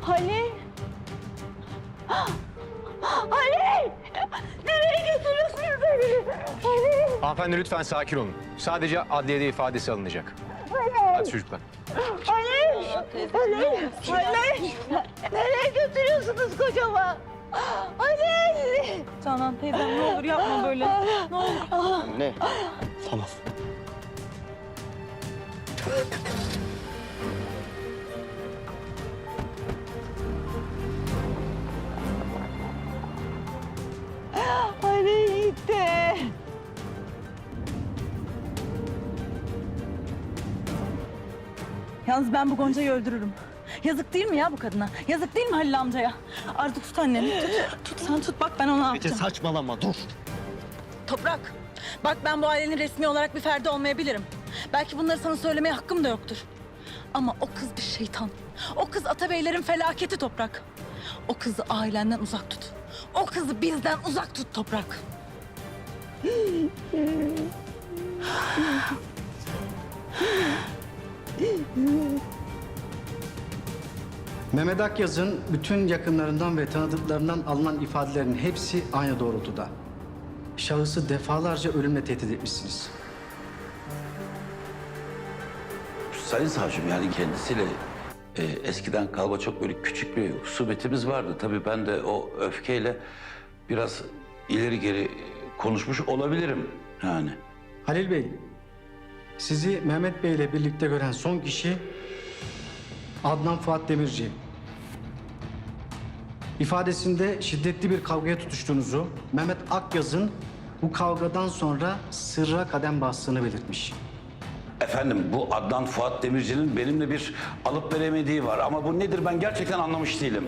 Halil! Halil! Nereye götürüyorsunuz beni? Halil! Hanımefendi lütfen sakin olun. Sadece adliyede ifadesi alınacak. Hadi çocuklar. Halil! Halil! Halil! Nereye götürüyorsunuz kocama? Halil! Canan teyzem ne olur yapma böyle. Ne olur. Anne. Tamam. Halil gitti. Yalnız ben bu Gonca'yı öldürürüm. Yazık değil mi ya bu kadına? Yazık değil mi Halil amcaya? Arzu tut anneni. Tut sen tut bak ben ona Ece yapacağım. saçmalama dur. Toprak. Bak ben bu ailenin resmi olarak bir ferdi olmayabilirim. Belki bunları sana söylemeye hakkım da yoktur. Ama o kız bir şeytan. O kız Atabeylerin felaketi Toprak. O kızı ailenden uzak tut. O kızı bizden uzak tut Toprak. Mehmet Akyaz'ın bütün yakınlarından ve tanıdıklarından alınan ifadelerin hepsi aynı doğrultuda. Şahısı defalarca ölümle tehdit etmişsiniz. Sayın savcım yani kendisiyle eskiden kalma çok böyle küçük bir husumetimiz vardı. Tabii ben de o öfkeyle biraz ileri geri konuşmuş olabilirim yani. Halil Bey, sizi Mehmet Bey ile birlikte gören son kişi Adnan Fuat Demirci. İfadesinde şiddetli bir kavgaya tutuştuğunuzu, Mehmet Akyaz'ın bu kavgadan sonra sırra kadem bastığını belirtmiş. Efendim bu Adnan Fuat Demirci'nin benimle bir alıp veremediği var ama bu nedir ben gerçekten anlamış değilim.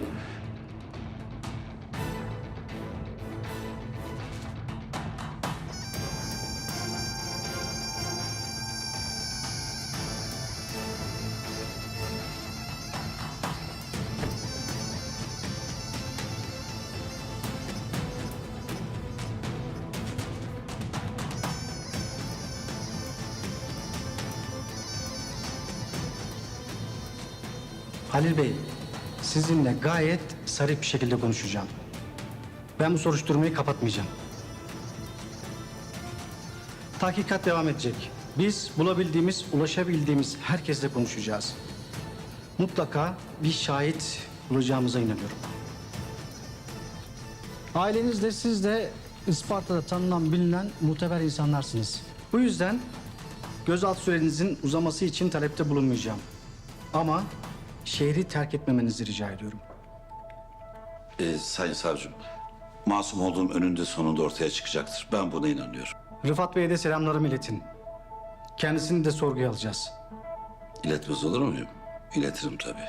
Halil Bey, sizinle gayet sarih bir şekilde konuşacağım. Ben bu soruşturmayı kapatmayacağım. Tahkikat devam edecek. Biz bulabildiğimiz, ulaşabildiğimiz herkesle konuşacağız. Mutlaka bir şahit bulacağımıza inanıyorum. Aileniz de siz de Isparta'da tanınan, bilinen muteber insanlarsınız. Bu yüzden gözaltı sürenizin uzaması için talepte bulunmayacağım. Ama şehri terk etmemenizi rica ediyorum. Sayın savcım masum olduğum önünde sonunda ortaya çıkacaktır. Ben buna inanıyorum. Rıfat Bey'e de selamlarımı iletin. Kendisini de sorguya alacağız. İletmez olur muyum? İletirim tabii.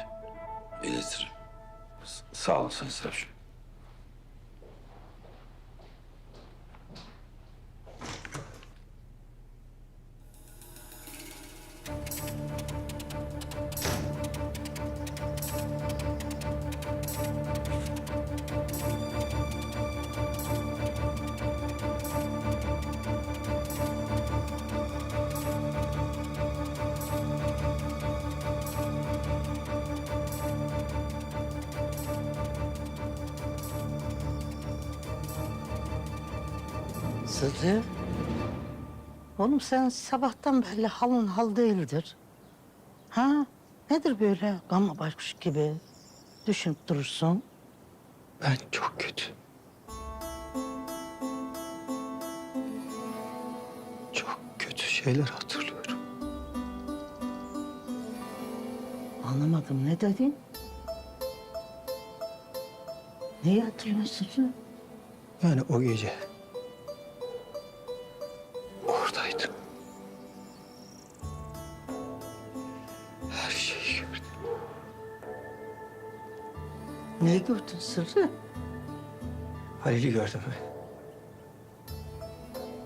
İletirim. Sağ olun Sayın savcım. Sırrı. Oğlum sen sabahtan beri halın hal değildir. Ha? Nedir böyle gama baş gibi düşünüp durursun? Ben çok kötü. Çok kötü şeyler hatırlıyorum. Anlamadım, ne dedin? Neyi hatırlıyorsun Sırrı? Yani o gece oradaydım. Her şeyi gördüm. Neyi gördün Sırrı? Halil'i gördüm ben.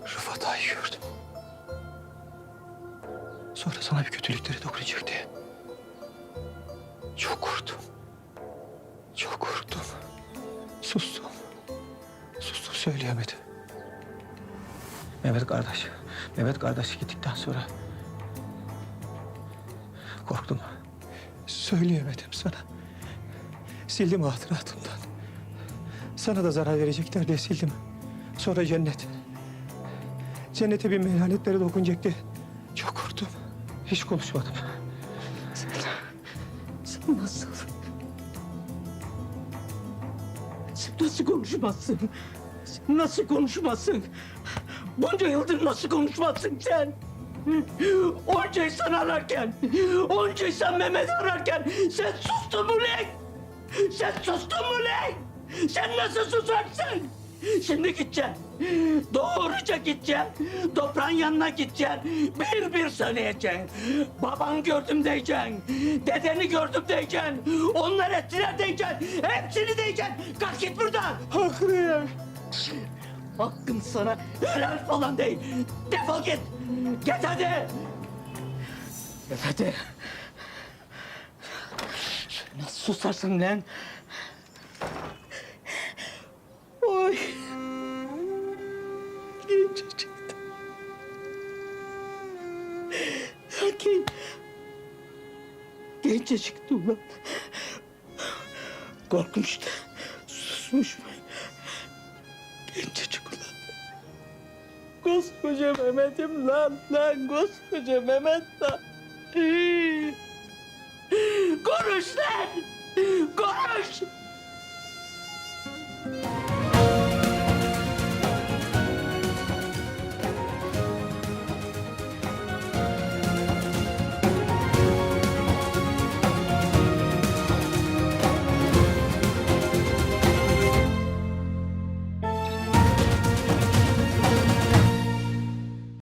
Rıfat Ağa'yı gördüm. Sonra sana bir kötülükleri dokunacak diye. Çok korktum. Çok korktum. Sustum. Sustum, söyleyemedim. Mehmet kardeş gittikten sonra korktum. Söyleyemedim sana. Sildim hatıratımdan. Sana da zarar verecekler diye sildim. Sonra cennet. Cennete bir melanetlere dokunacak diye çok korktum. Hiç konuşmadım. Sen nasıl? Sen nasıl konuşmazsın? Sen nasıl konuşmazsın? Bunca yıldır nasıl konuşmazsın sen? Onca insan ararken, onca insan Mehmet ararken sen sustun mu lan? Sen sustun mu lan? Sen nasıl susarsın? Şimdi gideceksin. Doğruca gideceksin. Toprağın yanına gideceksin. Bir bir söyleyeceksin. Baban gördüm diyeceksin. Dedeni gördüm diyeceksin. Onlar ettiler diyeceksin. Hepsini diyeceksin. Kalk git buradan. Haklıyım. Hakkım sana helal falan değil. Defol git. Git hadi. Git hadi. Nasıl susarsın lan? Oy. Gencecikti. Lakin gencecikti ulan. Korkmuştu. Susmuş mu? Gencecik ulan. Koskoca Mehmet'im lan. Koskoca Mehmet lan. Konuş lan. Konuş.